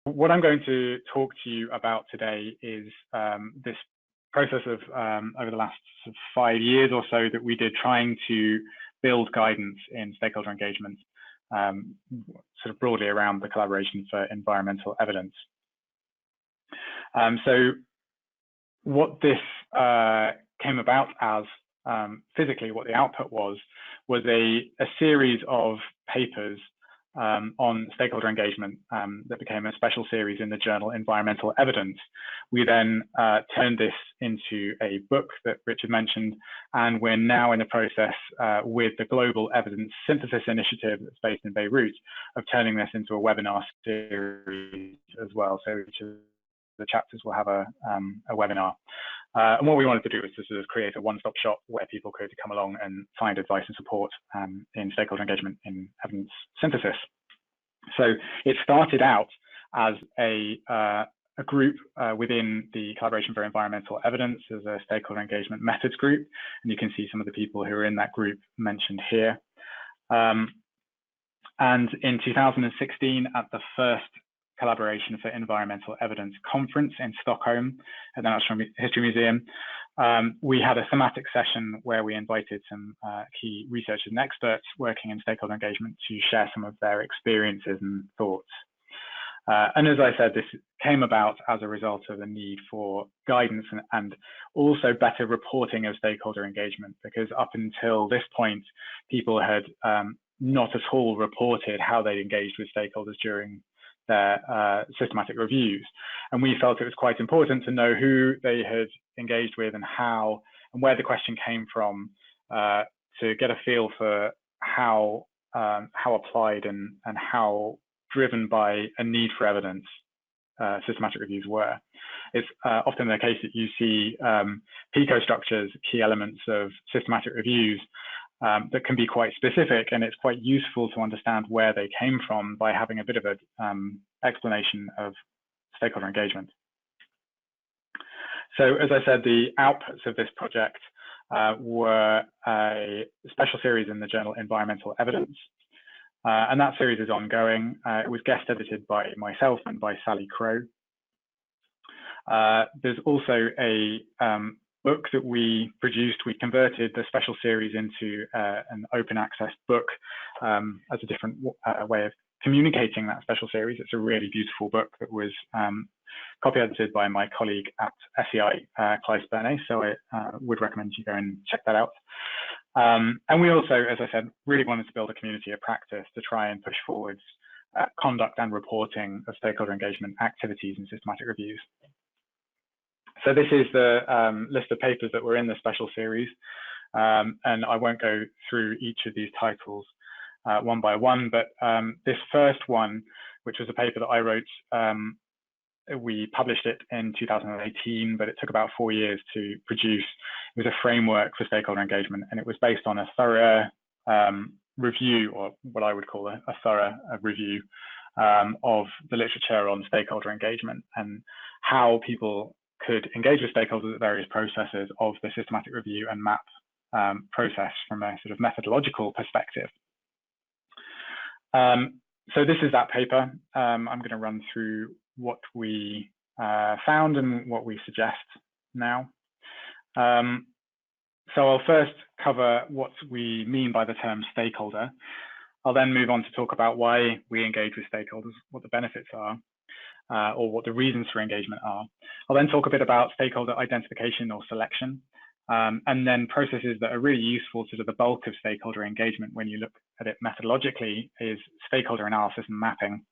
what I'm going to talk to you about today is this process of over the last 5 years or so that we did trying to build guidance in stakeholder engagement, sort of broadly around the collaboration for environmental evidence. So what this came about as physically, what the output was a series of papers on stakeholder engagement that became a special series in the journal Environmental Evidence. We then turned this into a book that Richard mentioned, and we're now in the process with the Global Evidence Synthesis Initiative that's based in Beirut of turning this into a webinar series as well. So each of the chapters will have a webinar. And what we wanted to do was to sort of create a one-stop shop where people could come along and find advice and support in stakeholder engagement in evidence synthesis. So it started out as a group within the Collaboration for Environmental Evidence as a stakeholder engagement methods group. And you can see some of the people who are in that group mentioned here. And in 2016, at the first Collaboration for Environmental Evidence conference in Stockholm at the Natural History Museum, we had a thematic session where we invited some key researchers and experts working in stakeholder engagement to share some of their experiences and thoughts. And as I said, this came about as a result of a need for guidance and also better reporting of stakeholder engagement, because up until this point, people had not at all reported how they engaged with stakeholders during their systematic reviews. And we felt it was quite important to know who they had engaged with and how, and where the question came from, to get a feel for how applied and how driven by a need for evidence systematic reviews were. It's often the case that you see PICO structures, key elements of systematic reviews, that can be quite specific, and it's quite useful to understand where they came from by having a bit of an explanation of stakeholder engagement. So as I said, the outputs of this project were a special series in the journal Environmental Evidence, and that series is ongoing. It was guest edited by myself and by Sally Crow. There's also a book that we produced. We converted the special series into an open access book as a different way of communicating that special series. It's a really beautiful book that was copy edited by my colleague at SEI, Claes Berne, so I would recommend you go and check that out. And we also, as I said, really wanted to build a community of practice to try and push forwards conduct and reporting of stakeholder engagement activities and systematic reviews. So this is the list of papers that were in the special series, and I won't go through each of these titles one by one, but this first one, which was a paper that I wrote, we published it in 2018, but it took about 4 years to produce. It was a framework for stakeholder engagement, and it was based on a thorough review, or what I would call a thorough review of the literature on stakeholder engagement and how people could engage with stakeholders at various processes of the systematic review and map process from a sort of methodological perspective. So this is that paper. I'm going to run through what we found and what we suggest now. So I'll first cover what we mean by the term stakeholder. I'll then move on to talk about why we engage with stakeholders, what the benefits are, or what the reasons for engagement are. I'll then talk a bit about stakeholder identification or selection, and then processes that are really useful to the bulk of stakeholder engagement when you look at it methodologically is stakeholder analysis and mapping.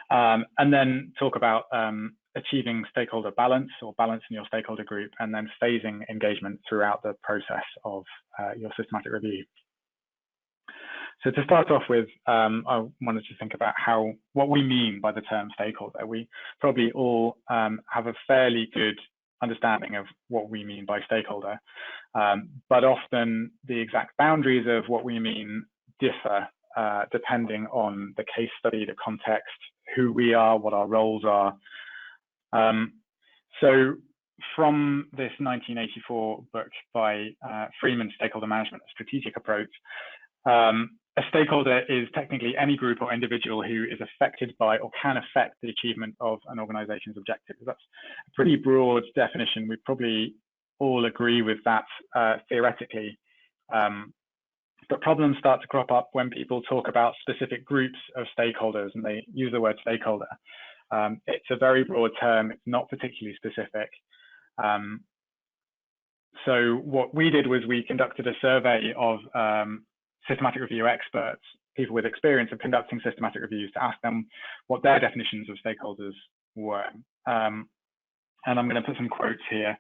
And then talk about achieving stakeholder balance or balance in your stakeholder group, and then phasing engagement throughout the process of your systematic review. So to start off with, I wanted to think about what we mean by the term stakeholder. We probably all have a fairly good understanding of what we mean by stakeholder, but often the exact boundaries of what we mean differ depending on the case study, the context, who we are, what our roles are. So from this 1984 book by Freeman, Stakeholder Management, A Strategic Approach, a stakeholder is technically any group or individual who is affected by or can affect the achievement of an organization's objectives. That's a pretty broad definition. We probably all agree with that theoretically. But problems start to crop up when people talk about specific groups of stakeholders and they use the word stakeholder. It's a very broad term. It's not particularly specific. So what we did was we conducted a survey of systematic review experts, people with experience of conducting systematic reviews, to ask them what their definitions of stakeholders were. And I'm going to put some quotes here.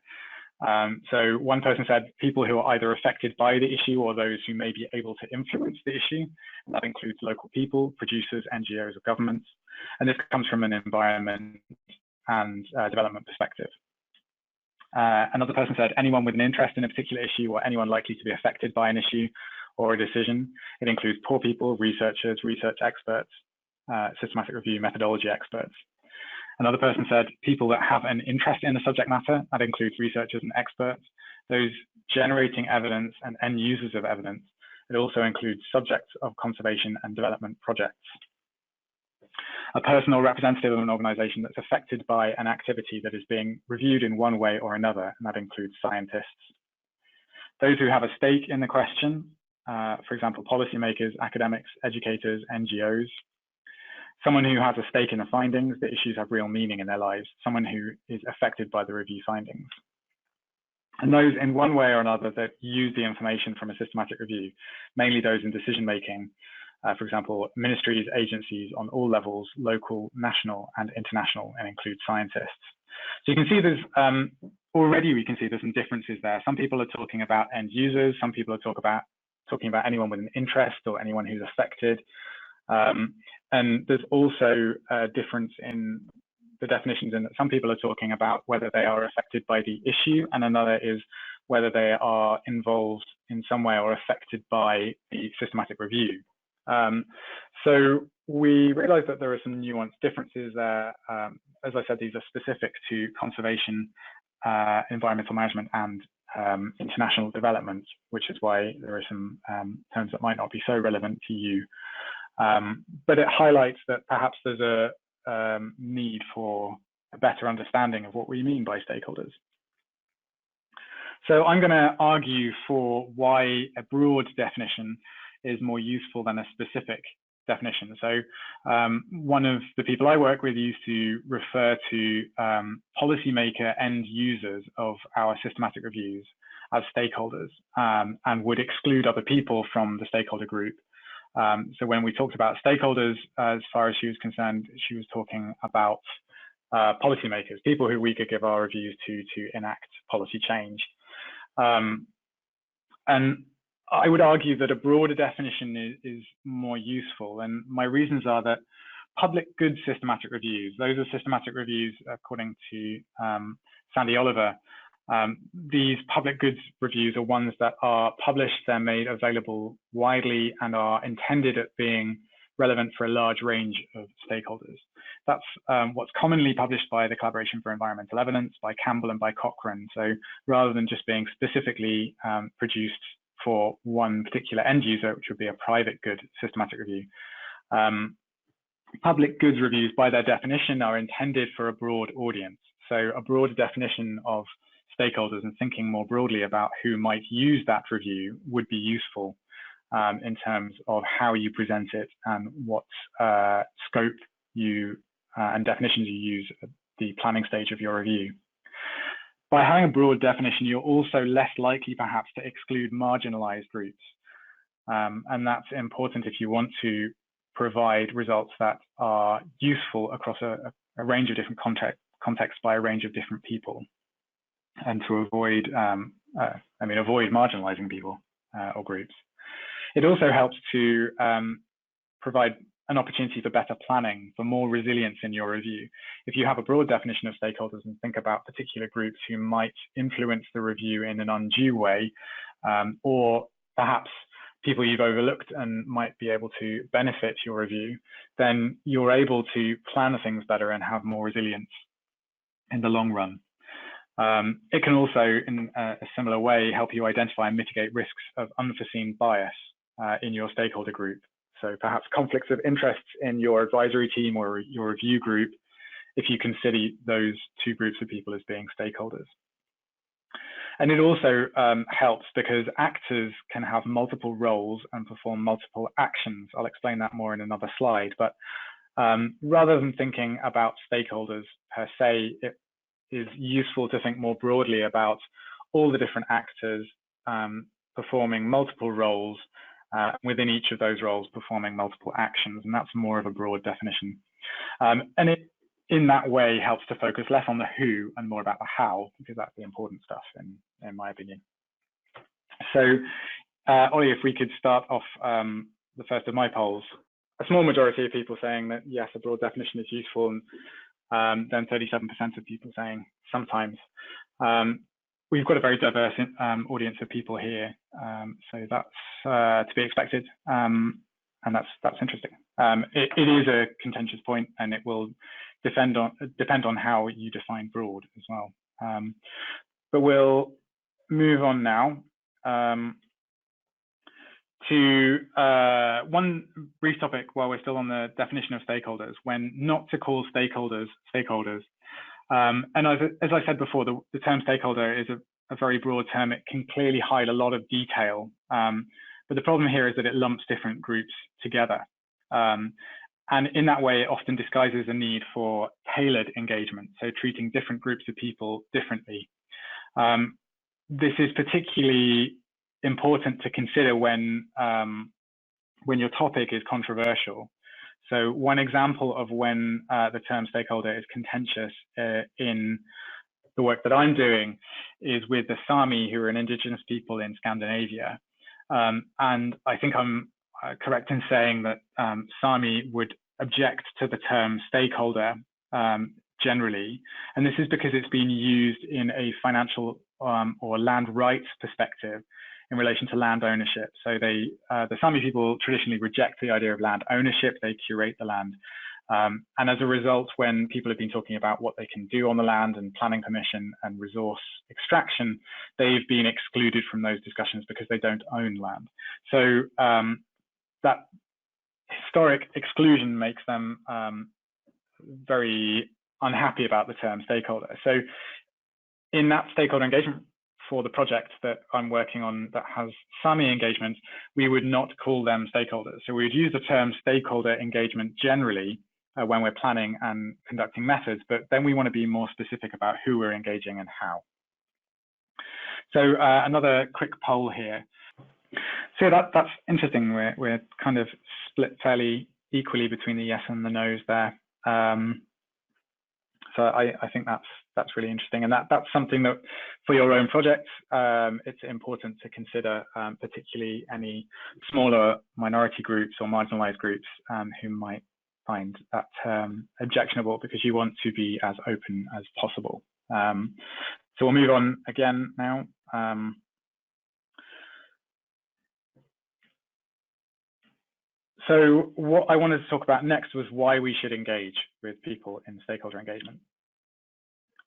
So one person said, people who are either affected by the issue or those who may be able to influence the issue. And that includes local people, producers, NGOs, or governments. And this comes from an environment and development perspective. Another person said, anyone with an interest in a particular issue or anyone likely to be affected by an issue or a decision. It includes poor people, researchers, research experts, systematic review methodology experts. Another person said, people that have an interest in the subject matter. That includes researchers and experts, those generating evidence and end users of evidence. It also includes subjects of conservation and development projects. A person or representative of an organization that's affected by an activity that is being reviewed in one way or another, and that includes scientists. Those who have a stake in the question, for example, policymakers, academics, educators, NGOs. Someone who has a stake in the findings, the issues have real meaning in their lives, someone who is affected by the review findings. And those in one way or another that use the information from a systematic review, mainly those in decision-making, for example, ministries, agencies on all levels, local, national, and international, and include scientists. So you can see there's, already we can see there's some differences there. Some people are talking about end users, some people are talking about anyone with an interest or anyone who's affected. And there's also a difference in the definitions in that some people are talking about whether they are affected by the issue, and another is whether they are involved in some way or affected by the systematic review. So we realized that there are some nuanced differences there. As I said, these are specific to conservation, environmental management, and international development, which is why there are some terms that might not be so relevant to you. But it highlights that perhaps there's a need for a better understanding of what we mean by stakeholders. So I'm going to argue for why a broad definition is more useful than a specific definition. So one of the people I work with used to refer to policymaker end users of our systematic reviews as stakeholders, and would exclude other people from the stakeholder group. So when we talked about stakeholders, as far as she was concerned, she was talking about policymakers, people who we could give our reviews to enact policy change. And I would argue that a broader definition is more useful. And my reasons are that public good systematic reviews, those are systematic reviews according to Sandy Oliver. These public goods reviews are ones that are published, they're made available widely, and are intended at being relevant for a large range of stakeholders. That's what's commonly published by the Collaboration for Environmental Evidence, by Campbell, and by Cochrane. So rather than just being specifically produced for one particular end user, which would be a private good systematic review, public goods reviews, by their definition, are intended for a broad audience. So a broader definition of stakeholders and thinking more broadly about who might use that review would be useful in terms of how you present it and what scope you and definitions you use at the planning stage of your review. By having a broad definition, you're also less likely perhaps to exclude marginalized groups. And that's important if you want to provide results that are useful across a range of different contexts by a range of different people, and to avoid, avoid marginalizing people or groups. It also helps to provide an opportunity for better planning, for more resilience in your review. If you have a broad definition of stakeholders and think about particular groups who might influence the review in an undue way, or perhaps people you've overlooked and might be able to benefit your review, then you're able to plan things better and have more resilience in the long run. It can also, in a similar way, help you identify and mitigate risks of unforeseen bias in your stakeholder group. So perhaps conflicts of interests in your advisory team or your review group, if you consider those two groups of people as being stakeholders. And it also helps because actors can have multiple roles and perform multiple actions. I'll explain that more in another slide, but rather than thinking about stakeholders per se, it is useful to think more broadly about all the different actors performing multiple roles, within each of those roles performing multiple actions, and that's more of a broad definition. And it, in that way, helps to focus less on the who and more about the how, because that's the important stuff, in my opinion. So, Ollie, if we could start off the first of my polls. A small majority of people saying that yes, a broad definition is useful, and then 37% of people saying sometimes. We've got a very diverse audience of people here, so that's to be expected, and that's interesting. It is a contentious point, and it will depend on how you define broad as well. But we'll move on now to one brief topic while we're still on the definition of stakeholders, when not to call stakeholders stakeholders. And as I said before, the term stakeholder is a very broad term. It can clearly hide a lot of detail, but the problem here is that it lumps different groups together. And in that way, it often disguises a need for tailored engagement, so treating different groups of people differently. This is particularly important to consider when your topic is controversial. So one example of when the term stakeholder is contentious in the work that I'm doing is with the Sami, who are an indigenous people in Scandinavia. And I think I'm correct in saying that Sami would object to the term stakeholder generally. And this is because it's been used in a financial or land rights perspective in relation to land ownership. So the Sami people traditionally reject the idea of land ownership. They curate the land. And as a result, when people have been talking about what they can do on the land and planning permission and resource extraction, they've been excluded from those discussions because they don't own land. So that historic exclusion makes them very unhappy about the term stakeholder. So in that stakeholder engagement for the project that I'm working on that has Sami engagement, we would not call them stakeholders. So we would use the term stakeholder engagement generally when we're planning and conducting methods, but then we want to be more specific about who we're engaging and how. So another quick poll here. So that's interesting. We're kind of split fairly equally between the yes and the no's there. So I think that's really interesting, and that's something that for your own projects, it's important to consider, particularly any smaller minority groups or marginalized groups who might find that objectionable, because you want to be as open as possible. So we'll move on again now. So what I wanted to talk about next was why we should engage with people in stakeholder engagement.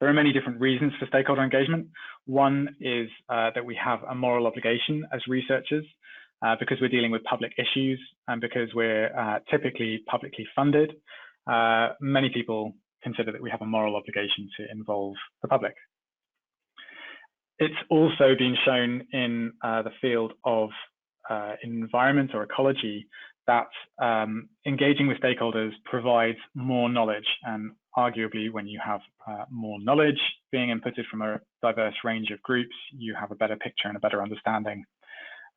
There are many different reasons for stakeholder engagement. One is that we have a moral obligation as researchers because we're dealing with public issues and because we're typically publicly funded. Many people consider that we have a moral obligation to involve the public. It's also been shown in the field of environment or ecology that engaging with stakeholders provides more knowledge, and arguably when you have more knowledge being inputted from a diverse range of groups, you have a better picture and a better understanding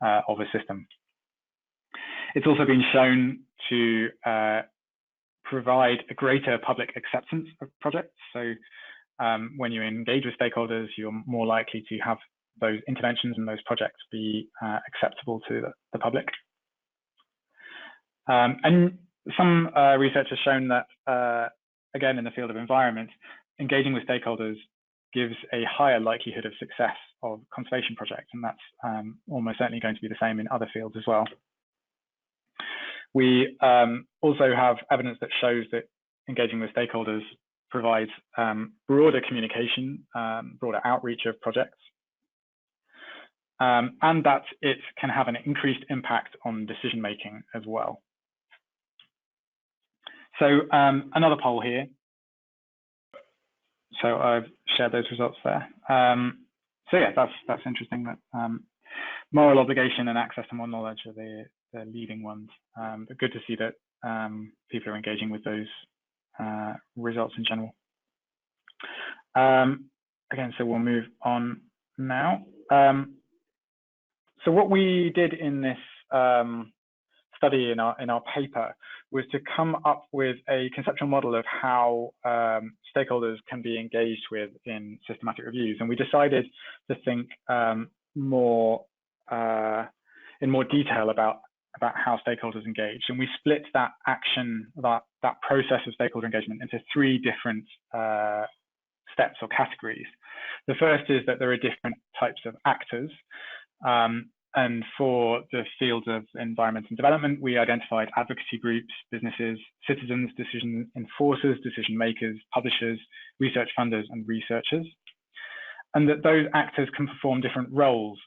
of a system. It's also been shown to provide a greater public acceptance of projects. So when you engage with stakeholders, you're more likely to have those interventions and those projects be acceptable to the public. And some research has shown that, again, in the field of environment, engaging with stakeholders gives a higher likelihood of success of conservation projects, and that's almost certainly going to be the same in other fields as well. We also have evidence that shows that engaging with stakeholders provides broader communication, broader outreach of projects. and that it can have an increased impact on decision making as well. So another poll here. So I've shared those results there. So yeah, that's interesting that moral obligation and access to more knowledge are the leading ones. But good to see that people are engaging with those results in general. Again, so we'll move on now. So what we did in this study in our paper was to come up with a conceptual model of how stakeholders can be engaged with in systematic reviews, and we decided to think in more detail about how stakeholders engage, and we split that action, that process of stakeholder engagement, into 3 different steps or categories. The first is that there are different types of actors. And for the fields of environment and development, we identified advocacy groups, businesses, citizens, decision enforcers, decision makers, publishers, research funders, and researchers. And that those actors can perform different roles,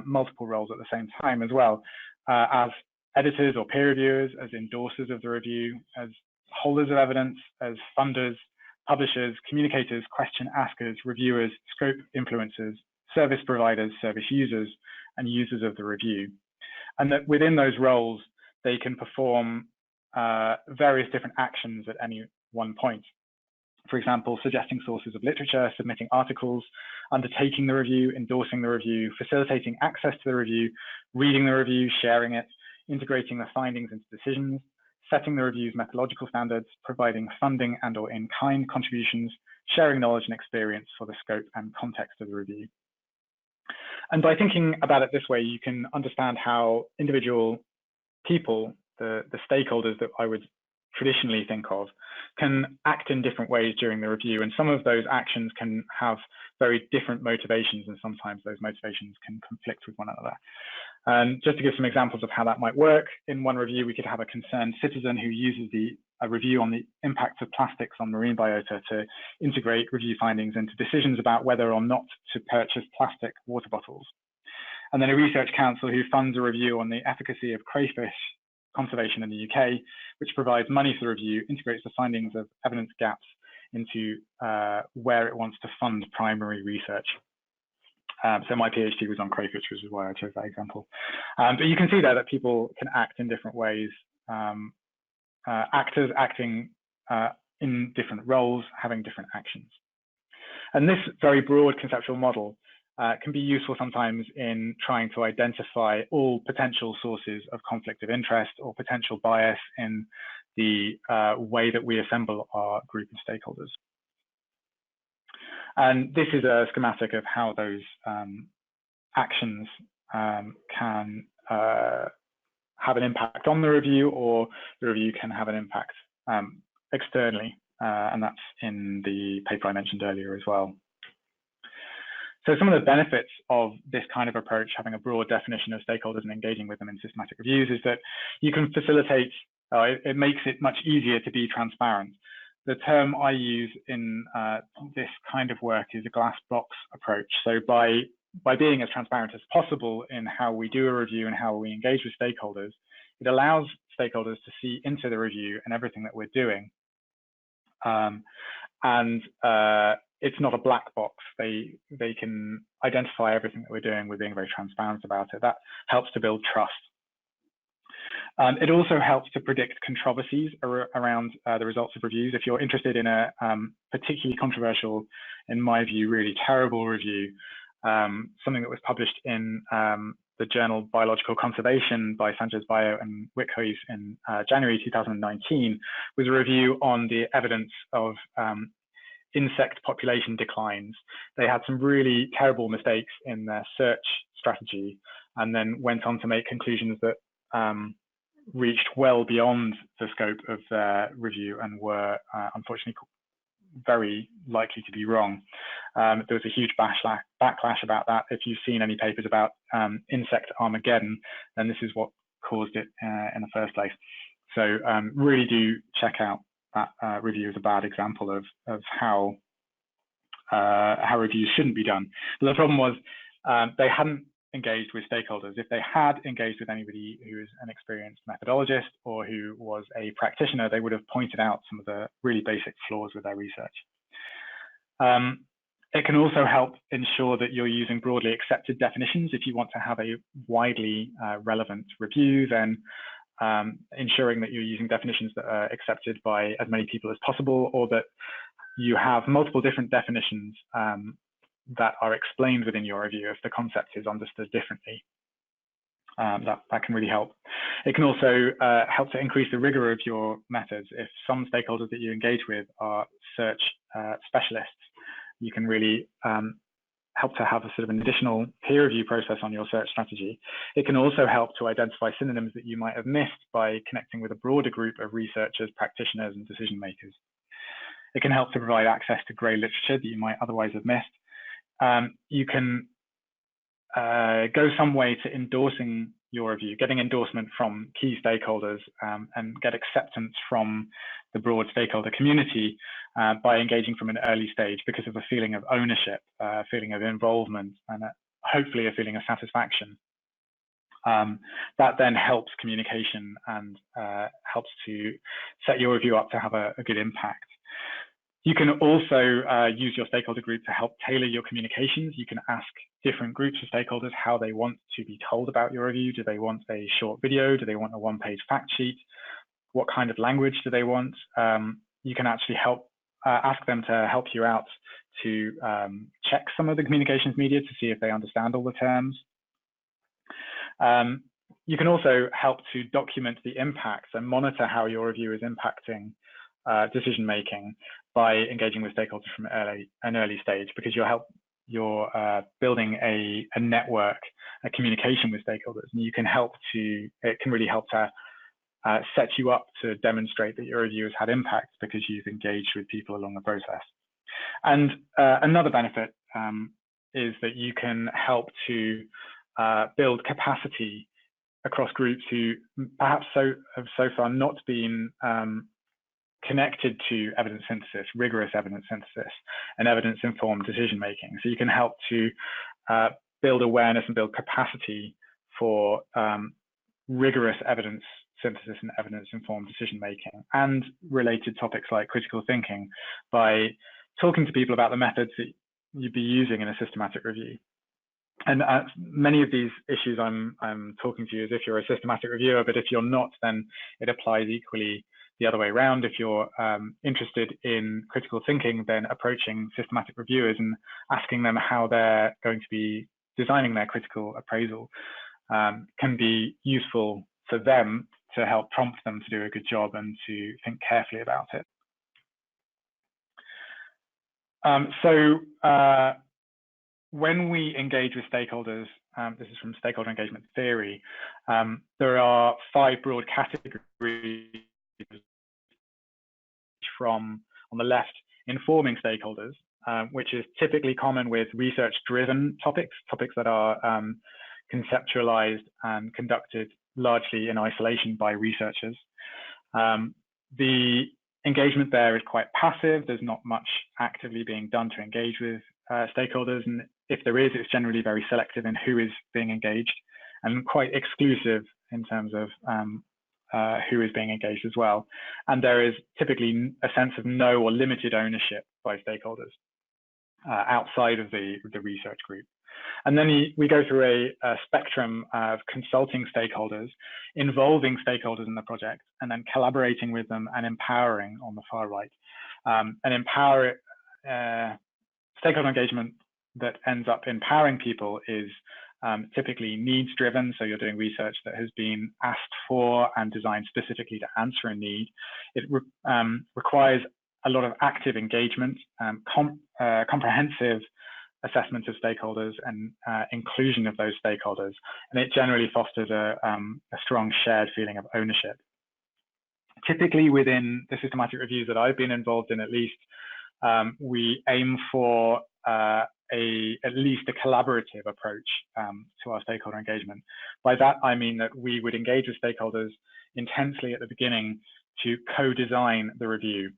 multiple roles at the same time as well, as editors or peer reviewers, as endorsers of the review, as holders of evidence, as funders, publishers, communicators, question askers, reviewers, scope influencers, service providers, service users, and users of the review. And that within those roles, they can perform various different actions at any one point. For example, suggesting sources of literature, submitting articles, undertaking the review, endorsing the review, facilitating access to the review, reading the review, sharing it, integrating the findings into decisions, setting the review's methodological standards, providing funding and/or in-kind contributions, sharing knowledge and experience for the scope and context of the review. And by thinking about it this way, you can understand how individual people, the stakeholders that I would traditionally think of, can act in different ways during the review. And some of those actions can have very different motivations, and sometimes those motivations can conflict with one another. And just to give some examples of how that might work, in one review, we could have a concerned citizen who uses a review on the impact of plastics on marine biota to integrate review findings into decisions about whether or not to purchase plastic water bottles. And then a research council who funds a review on the efficacy of crayfish conservation in the UK, which provides money for the review, integrates the findings of evidence gaps into where it wants to fund primary research. So my PhD was on crayfish, which is why I chose that example. But you can see there that people can act in different ways. Actors acting in different roles, having different actions. And this very broad conceptual model can be useful sometimes in trying to identify all potential sources of conflict of interest or potential bias in the way that we assemble our group of stakeholders. And this is a schematic of how those actions can have an impact on the review, or the review can have an impact externally. And that's in the paper I mentioned earlier as well. So some of the benefits of this kind of approach, having a broad definition of stakeholders and engaging with them in systematic reviews, is that you can facilitate, it makes it much easier to be transparent. The term I use in this kind of work is a glass box approach. So by being as transparent as possible in how we do a review and how we engage with stakeholders, it allows stakeholders to see into the review and everything that we're doing. It's not a black box. They can identify everything that we're doing. We're being very transparent about it. That helps to build trust. It also helps to predict controversies around the results of reviews. If you're interested in a particularly controversial, in my view, really terrible review, something that was published in the journal Biological Conservation by Sanchez Bayo and Wickhuis in January 2019, was a review on the evidence of insect population declines. They had some really terrible mistakes in their search strategy, and then went on to make conclusions that reached well beyond the scope of their review and were unfortunately very likely to be wrong. There was a huge backlash about that. If you've seen any papers about insect Armageddon, then this is what caused it in the first place. So really do check out that review as a bad example of how reviews shouldn't be done. But the problem was they hadn't engaged with stakeholders. If they had engaged with anybody who is an experienced methodologist or who was a practitioner, they would have pointed out some of the really basic flaws with their research. It can also help ensure that you're using broadly accepted definitions. If you want to have a widely relevant review, then ensuring that you're using definitions that are accepted by as many people as possible, or that you have multiple different definitions that are explained within your review if the concept is understood differently. That can really help. It can also help to increase the rigor of your methods. If some stakeholders that you engage with are search specialists, you can really help to have a sort of an additional peer review process on your search strategy. It can also help to identify synonyms that you might have missed by connecting with a broader group of researchers, practitioners, and decision makers. It can help to provide access to grey literature that you might otherwise have missed. You can go some way to endorsing your review, getting endorsement from key stakeholders, and get acceptance from the broad stakeholder community by engaging from an early stage, because of a feeling of ownership, a feeling of involvement, and hopefully a feeling of satisfaction. That then helps communication and helps to set your review up to have a good impact. You can also use your stakeholder group to help tailor your communications. You can ask different groups of stakeholders how they want to be told about your review. Do they want a short video? Do they want a one-page fact sheet? What kind of language do they want? You can actually ask them to help you out to check some of the communications media to see if they understand all the terms. You can also help to document the impacts and monitor how your review is impacting decision making by engaging with stakeholders from an early stage, because you're building a network, a communication with stakeholders, and it can really help to set you up to demonstrate that your review has had impact because you've engaged with people along the process. And another benefit is that you can help to build capacity across groups who perhaps have so far not been connected to evidence synthesis, rigorous evidence synthesis, and evidence-informed decision-making. So you can help to build awareness and build capacity for rigorous evidence synthesis and evidence-informed decision-making, and related topics like critical thinking, by talking to people about the methods that you'd be using in a systematic review. And many of these issues I'm talking to you as if you're a systematic reviewer, but if you're not, then it applies equally the other way around. If you're interested in critical thinking, then approaching systematic reviewers and asking them how they're going to be designing their critical appraisal can be useful for them to help prompt them to do a good job and to think carefully about it. When we engage with stakeholders, this is from stakeholder engagement theory, there are 5 broad categories. From, on the left, informing stakeholders, which is typically common with research-driven topics that are conceptualized and conducted largely in isolation by researchers. The engagement there is quite passive. There's not much actively being done to engage with stakeholders, and if there is, it's generally very selective in who is being engaged, and quite exclusive in terms of who is being engaged as well. And there is typically a sense of no or limited ownership by stakeholders outside of the research group. And then we go through a spectrum of consulting stakeholders, involving stakeholders in the project, and then collaborating with them and empowering on the far right. Stakeholder engagement that ends up empowering people is typically needs driven. So you're doing research that has been asked for and designed specifically to answer a need. It requires a lot of active engagement, comprehensive assessment of stakeholders, and inclusion of those stakeholders. And it generally fosters a strong shared feeling of ownership. Typically within the systematic reviews that I've been involved in, at least, we aim for at least a collaborative approach to our stakeholder engagement. By that, I mean that we would engage with stakeholders intensely at the beginning to co-design the review.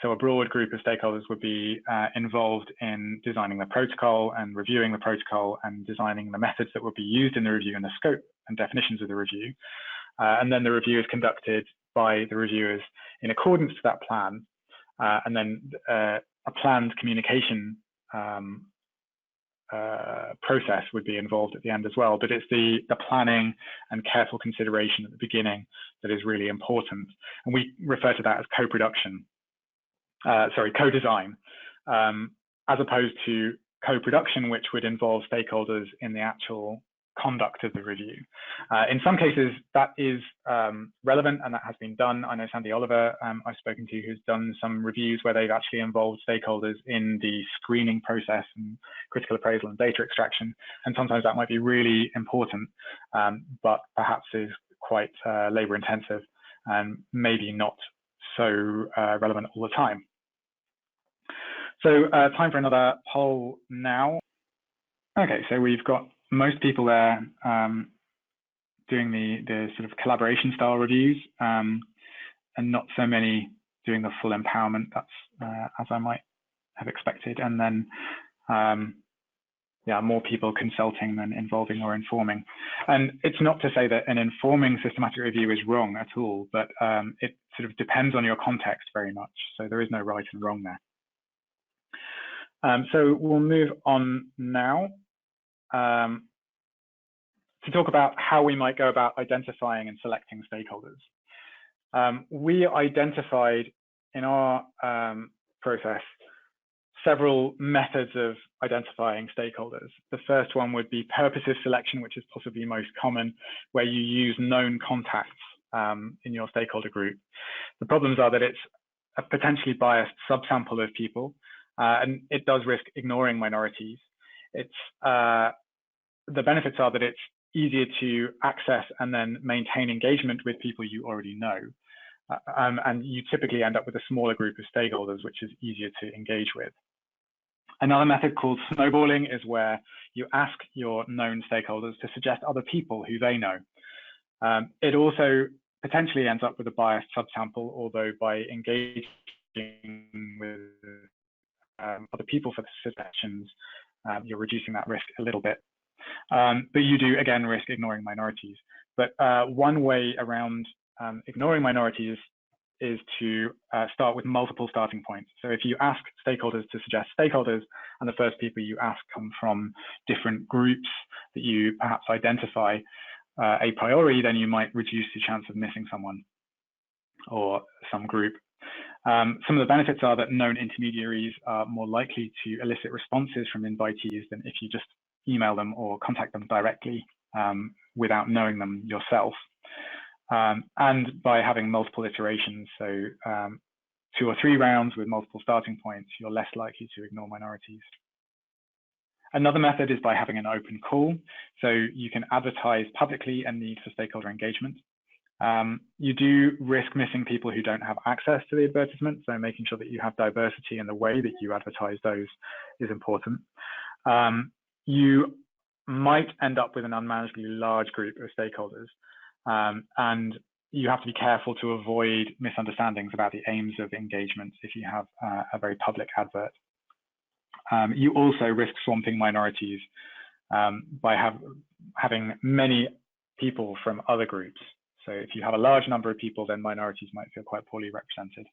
So a broad group of stakeholders would be involved in designing the protocol and reviewing the protocol and designing the methods that would be used in the review and the scope and definitions of the review. And then the review is conducted by the reviewers in accordance to that plan. And then a planned communication process would be involved at the end as well. But it's the planning and careful consideration at the beginning that is really important. And we refer to that as co-production. Co-design, as opposed to co-production, which would involve stakeholders in the actual conduct of the review. In some cases, that is relevant, and that has been done. I know Sandy Oliver, I've spoken to, who's done some reviews where they've actually involved stakeholders in the screening process and critical appraisal and data extraction. And sometimes that might be really important, but perhaps is quite labor intensive and maybe not so relevant all the time. So time for another poll now. Okay, so we've got most people there doing the sort of collaboration style reviews, and not so many doing the full empowerment. That's as I might have expected. And then yeah, more people consulting than involving or informing. And it's not to say that an informing systematic review is wrong at all, but it sort of depends on your context very much. So there is no right and wrong there. So we'll move on now to talk about how we might go about identifying and selecting stakeholders. We identified in our process several methods of identifying stakeholders. The first one would be purposive selection, which is possibly most common, where you use known contacts in your stakeholder group. The problems are that it's a potentially biased subsample of people, and it does risk ignoring minorities. It's the benefits are that it's easier to access and then maintain engagement with people you already know. And you typically end up with a smaller group of stakeholders, which is easier to engage with. Another method called snowballing is where you ask your known stakeholders to suggest other people who they know. It also potentially ends up with a biased subsample, although by engaging with other people for the suggestions, you're reducing that risk a little bit. But you do, again, risk ignoring minorities. But one way around ignoring minorities is to start with multiple starting points. So if you ask stakeholders to suggest stakeholders, and the first people you ask come from different groups that you perhaps identify a priori, then you might reduce the chance of missing someone or some group. Some of the benefits are that known intermediaries are more likely to elicit responses from invitees than if you just email them or contact them directly without knowing them yourself. And by having multiple iterations, so 2 or 3 rounds with multiple starting points, you're less likely to ignore minorities. Another method is by having an open call. So you can advertise publicly a need for stakeholder engagement. You do risk missing people who don't have access to the advertisement, so making sure that you have diversity in the way that you advertise those is important. You might end up with an unmanageably large group of stakeholders, and you have to be careful to avoid misunderstandings about the aims of engagement if you have a very public advert. You also risk swamping minorities by having many people from other groups. So if you have a large number of people, then minorities might feel quite poorly represented.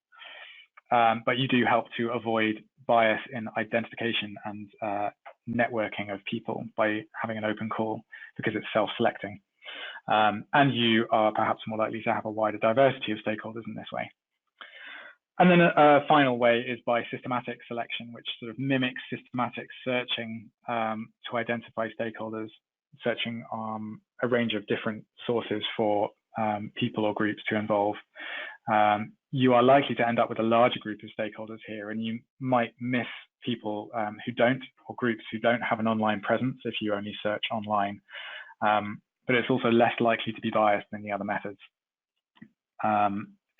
But you do help to avoid bias in identification and networking of people by having an open call, because it's self-selecting. And you are perhaps more likely to have a wider diversity of stakeholders in this way. And then a final way is by systematic selection, which sort of mimics systematic searching to identify stakeholders, searching a range of different sources for people or groups to involve. You are likely to end up with a larger group of stakeholders here, and you might miss people who don't, or groups who don't have an online presence if you only search online. But it's also less likely to be biased than the other methods.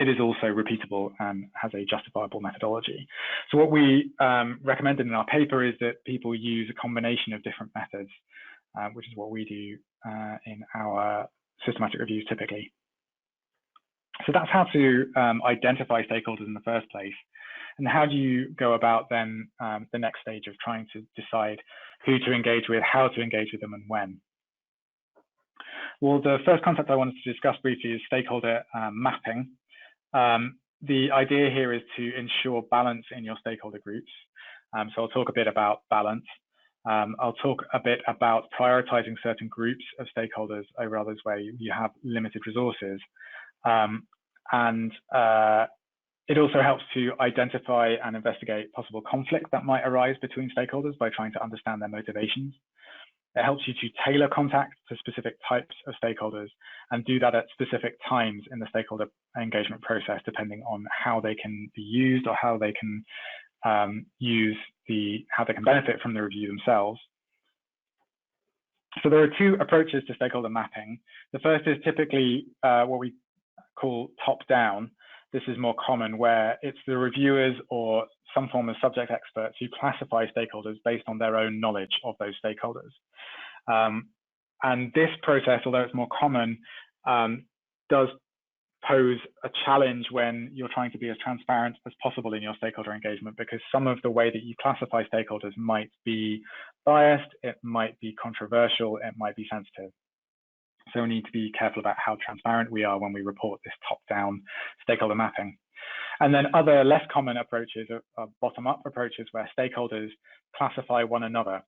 It is also repeatable and has a justifiable methodology. So what we recommended in our paper is that people use a combination of different methods, which is what we do in our systematic reviews typically. So that's how to identify stakeholders in the first place. And how do you go about then the next stage of trying to decide who to engage with, how to engage with them, and when? Well, the first concept I wanted to discuss briefly is stakeholder mapping. The idea here is to ensure balance in your stakeholder groups. So I'll talk a bit about balance. I'll talk a bit about prioritizing certain groups of stakeholders over others where you have limited resources. It also helps to identify and investigate possible conflict that might arise between stakeholders by trying to understand their motivations. It helps you to tailor contact to specific types of stakeholders and do that at specific times in the stakeholder engagement process, depending on how they can be used or how they can how they can benefit from the review themselves. So there are two approaches to stakeholder mapping. The first is typically what we call top-down. This is more common, where it's the reviewers or some form of subject experts who classify stakeholders based on their own knowledge of those stakeholders. And this process, although it's more common, does pose a challenge when you're trying to be as transparent as possible in your stakeholder engagement, because some of the way that you classify stakeholders might be biased, it might be controversial, it might be sensitive. So we need to be careful about how transparent we are when we report this top-down stakeholder mapping. And then other less common approaches are bottom-up approaches where stakeholders classify one another.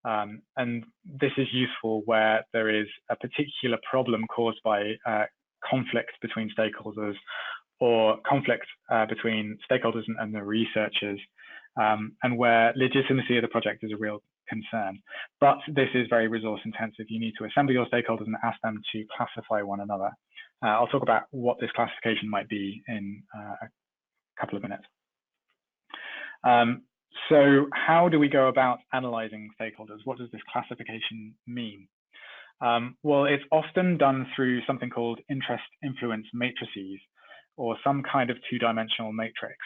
And this is useful where there is a particular problem caused by conflict between stakeholders, or conflict between stakeholders and the researchers, and where legitimacy of the project is a real concern. But this is very resource intensive. You need to assemble your stakeholders and ask them to classify one another. I'll talk about what this classification might be in a couple of minutes. So how do we go about analyzing stakeholders? What does this classification mean? Well, it's often done through something called interest-influence matrices, or some kind of two-dimensional matrix.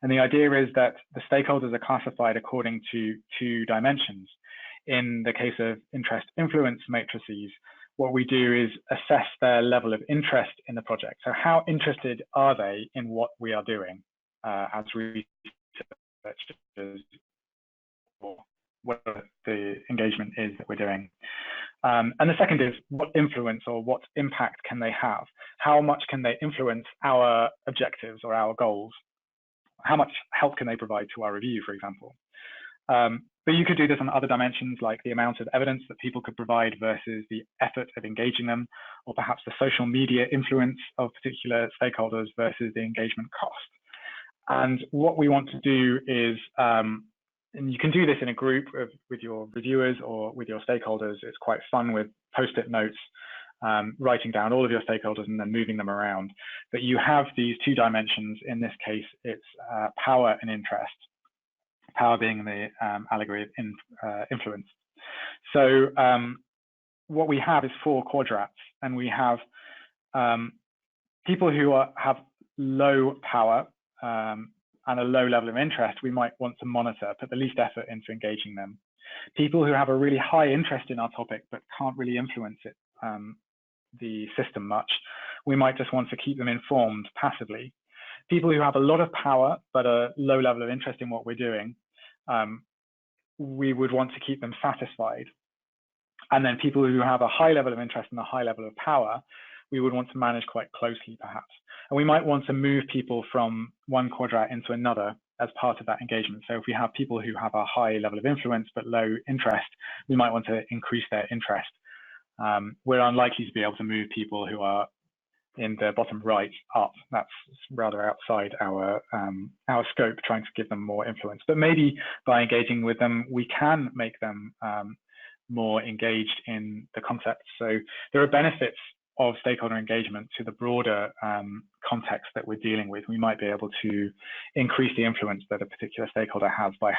And the idea is that the stakeholders are classified according to two dimensions. In the case of interest-influence matrices, what we do is assess their level of interest in the project. So how interested are they in what we are doing as researchers, or what the engagement is that we're doing. And the second is, what influence or what impact can they have? How much can they influence our objectives or our goals? How much help can they provide to our review, for example? But you could do this on other dimensions, like the amount of evidence that people could provide versus the effort of engaging them, or perhaps the social media influence of particular stakeholders versus the engagement cost. And what we want to do is, and you can do this in a group with your reviewers or with your stakeholders. It's quite fun with post-it notes, writing down all of your stakeholders and then moving them around. But you have these two dimensions. In this case, it's power and interest, power being the allegory of influence. So what we have is four quadrats, and we have people who have low power, and a low level of interest. We might want to monitor, put the least effort into engaging them. People who have a really high interest in our topic but can't really influence it, the system much, we might just want to keep them informed passively. People who have a lot of power but a low level of interest in what we're doing, we would want to keep them satisfied. And then people who have a high level of interest and a high level of power, we would want to manage quite closely, perhaps. And we might want to move people from one quadrant into another as part of that engagement. So if we have people who have a high level of influence but low interest, we might want to increase their interest. We're unlikely to be able to move people who are in the bottom right up. That's rather outside our scope, trying to give them more influence. But maybe by engaging with them, we can make them more engaged in the concept. So there are benefits of stakeholder engagement to the broader context that we're dealing with. We might be able to increase the influence that a particular stakeholder has by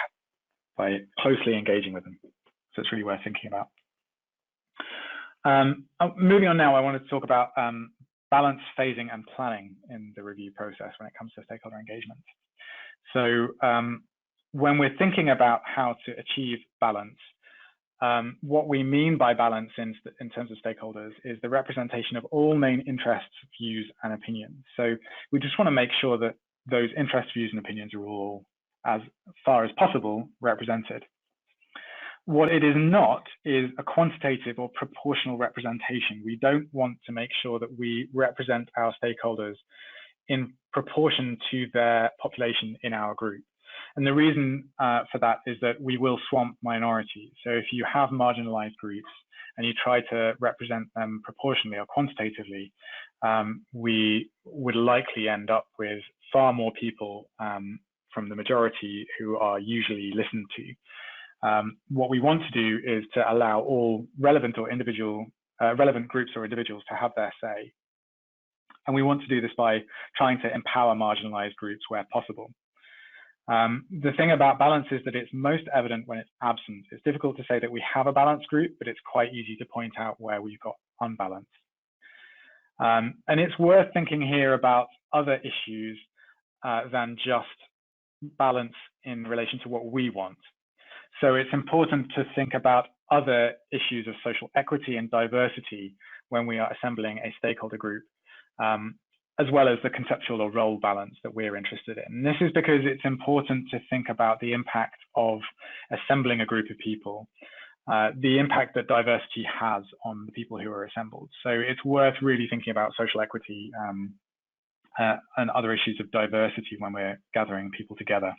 closely engaging with them. So it's really worth thinking about. Moving on now, I wanted to talk about balance, phasing, and planning in the review process when it comes to stakeholder engagement. So when we're thinking about how to achieve balance, what we mean by balance in terms of stakeholders is the representation of all main interests, views, and opinions. So we just want to make sure that those interests, views, and opinions are all, as far as possible, represented. What it is not is a quantitative or proportional representation. We don't want to make sure that we represent our stakeholders in proportion to their population in our group. And the reason for that is that we will swamp minorities. So if you have marginalized groups and you try to represent them proportionally or quantitatively, we would likely end up with far more people from the majority who are usually listened to. What we want to do is to allow all relevant groups or individuals to have their say. And we want to do this by trying to empower marginalized groups where possible. The thing about balance is that it's most evident when it's absent. It's difficult to say that we have a balanced group, but it's quite easy to point out where we've got unbalanced. And it's worth thinking here about other issues than just balance in relation to what we want. So it's important to think about other issues of social equity and diversity when we are assembling a stakeholder group, as well as the conceptual or role balance that we're interested in. And this is because it's important to think about the impact of assembling a group of people, the impact that diversity has on the people who are assembled. So it's worth really thinking about social equity and other issues of diversity when we're gathering people together.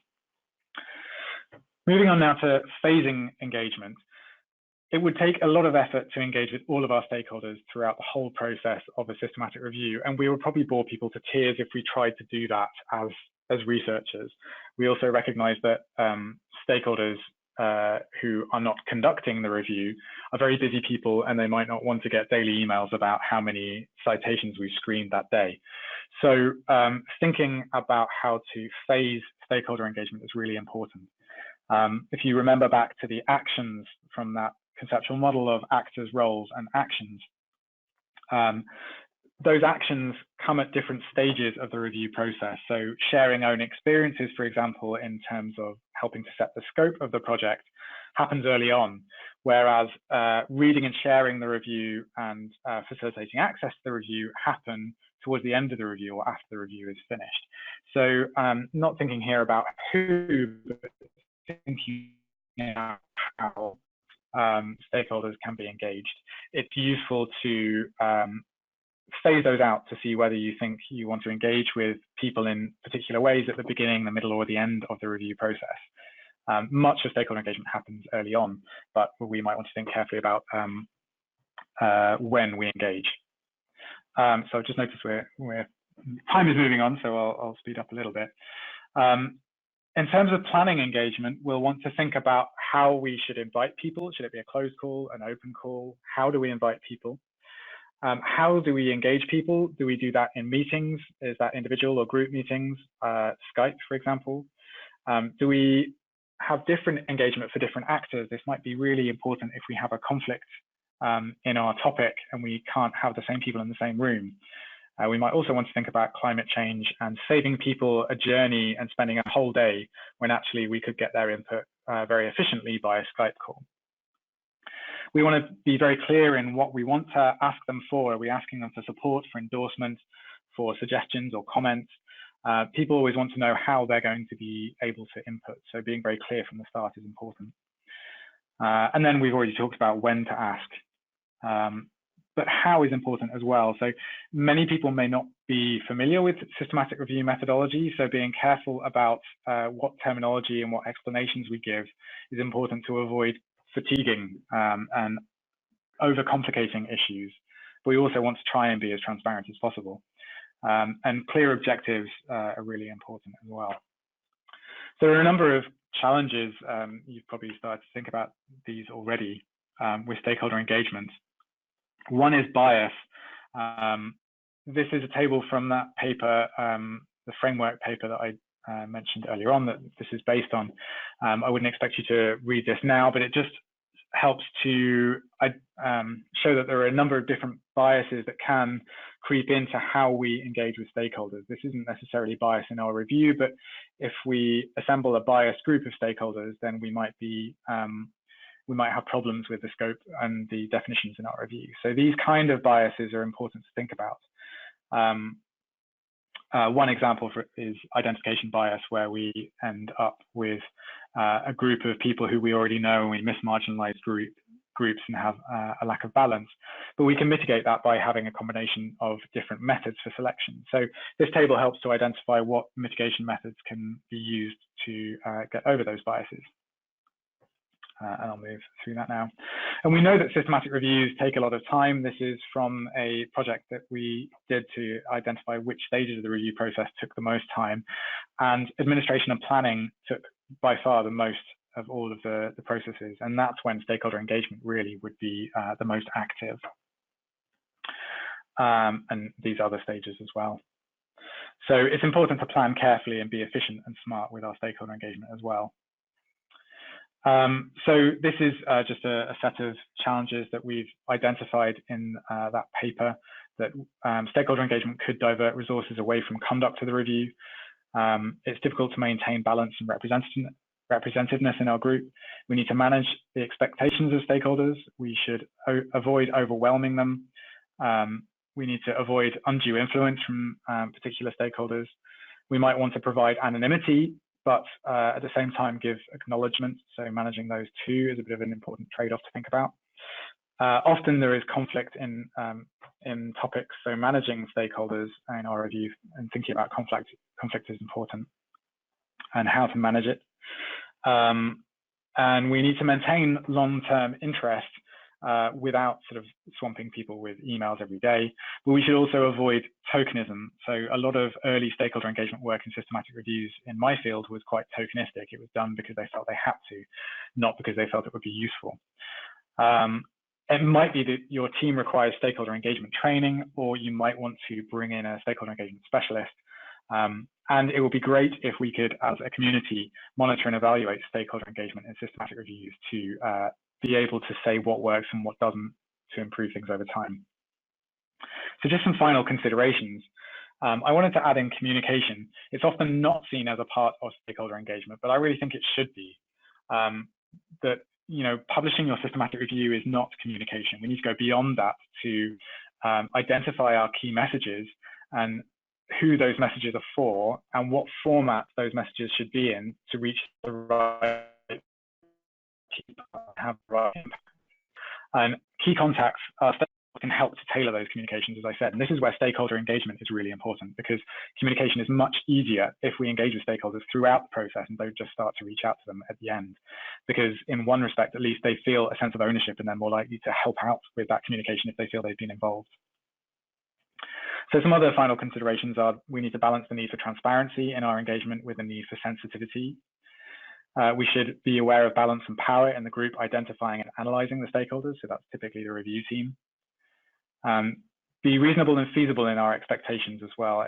Moving on now to phasing engagement. It would take a lot of effort to engage with all of our stakeholders throughout the whole process of a systematic review, and we would probably bore people to tears if we tried to do that as researchers. We also recognize that stakeholders who are not conducting the review are very busy people, and they might not want to get daily emails about how many citations we've screened that day. So thinking about how to phase stakeholder engagement is really important. If you remember back to the actions from that conceptual model of actors, roles, and actions, those actions come at different stages of the review process. So sharing own experiences, for example, in terms of helping to set the scope of the project happens early on, whereas reading and sharing the review and facilitating access to the review happen towards the end of the review or after the review is finished. So not thinking here about who, but thinking about how stakeholders can be engaged. It's useful to phase those out to see whether you think you want to engage with people in particular ways at the beginning, the middle, or the end of the review process. Much of stakeholder engagement happens early on, but we might want to think carefully about when we engage. So I've just noticed time is moving on, so I'll speed up a little bit. In terms of planning engagement, we'll want to think about how we should invite people. Should it be a closed call, an open call? How do we invite people? How do we engage people? Do we do that in meetings? Is that individual or group meetings? Skype, for example. Do we have different engagement for different actors? This might be really important if we have a conflict in our topic and we can't have the same people in the same room. We might also want to think about climate change and saving people a journey and spending a whole day when actually we could get their input very efficiently by a Skype call. We want to be very clear in what we want to ask them for. Are we asking them for support, for endorsement, for suggestions or comments? People always want to know how they're going to be able to input. So being very clear from the start is important. And then we've already talked about when to ask. But how is important as well. So many people may not be familiar with systematic review methodology, so being careful about what terminology and what explanations we give is important to avoid fatiguing and overcomplicating issues. But we also want to try and be as transparent as possible. And clear objectives are really important as well. So there are a number of challenges. You've probably started to think about these already with stakeholder engagement. One is bias. This is a table from that paper, the framework paper that I mentioned earlier on that this is based on. I wouldn't expect you to read this now, but it just helps to show that there are a number of different biases that can creep into how we engage with stakeholders. This isn't necessarily bias in our review, but if we assemble a biased group of stakeholders, then we might have problems with the scope and the definitions in our review. So these kind of biases are important to think about. One example is identification bias, where we end up with a group of people who we already know, and we mismarginalize groups and have a lack of balance. But we can mitigate that by having a combination of different methods for selection. So this table helps to identify what mitigation methods can be used to get over those biases. And I'll move through that now. And we know that systematic reviews take a lot of time. This is from a project that we did to identify which stages of the review process took the most time. And administration and planning took by far the most of all of the processes. And that's when stakeholder engagement really would be the most active. And these other stages as well. So it's important to plan carefully and be efficient and smart with our stakeholder engagement as well. So this is just a set of challenges that we've identified in that paper, that stakeholder engagement could divert resources away from conduct of the review. It's difficult to maintain balance and representativeness in our group. We need to manage the expectations of stakeholders. We should avoid overwhelming them. We need to avoid undue influence from particular stakeholders. We might want to provide anonymity, but at the same time give acknowledgement. So managing those two is a bit of an important trade-off to think about. Often there is conflict in topics, so managing stakeholders in our review and thinking about conflict is important, and how to manage it. And we need to maintain long-term interest without sort of swamping people with emails every day. But we should also avoid tokenism. So a lot of early stakeholder engagement work in systematic reviews in my field was quite tokenistic. It was done because they felt they had to, not because they felt it would be useful. It might be that your team requires stakeholder engagement training, or you might want to bring in a stakeholder engagement specialist. And it would be great if we could, as a community, monitor and evaluate stakeholder engagement in systematic reviews to be able to say what works and what doesn't to improve things over time. So just some final considerations. I wanted to add in communication. It's often not seen as a part of stakeholder engagement, but I really think it should be. That, you know, publishing your systematic review is not communication. We need to go beyond that to identify our key messages and who those messages are for and what format those messages should be in to reach the right people, have the right impact. And key contacts can help to tailor those communications, as I said. And this is where stakeholder engagement is really important, because communication is much easier if we engage with stakeholders throughout the process and don't just start to reach out to them at the end. Because in one respect, at least, they feel a sense of ownership and they're more likely to help out with that communication if they feel they've been involved. So some other final considerations are we need to balance the need for transparency in our engagement with the need for sensitivity. We should be aware of balance and power in the group identifying and analyzing the stakeholders. So that's typically the review team. Be reasonable and feasible in our expectations as well.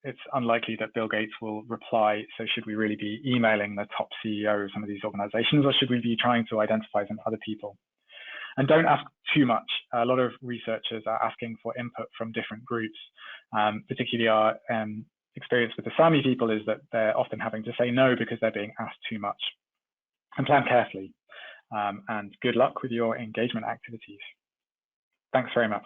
It's unlikely that Bill Gates will reply. So should we really be emailing the top CEO of some of these organizations, or should we be trying to identify some other people? And don't ask too much. A lot of researchers are asking for input from different groups. Particularly our experience with the Sami people is that they're often having to say no because they're being asked too much. And plan carefully. And good luck with your engagement activities. Thanks very much.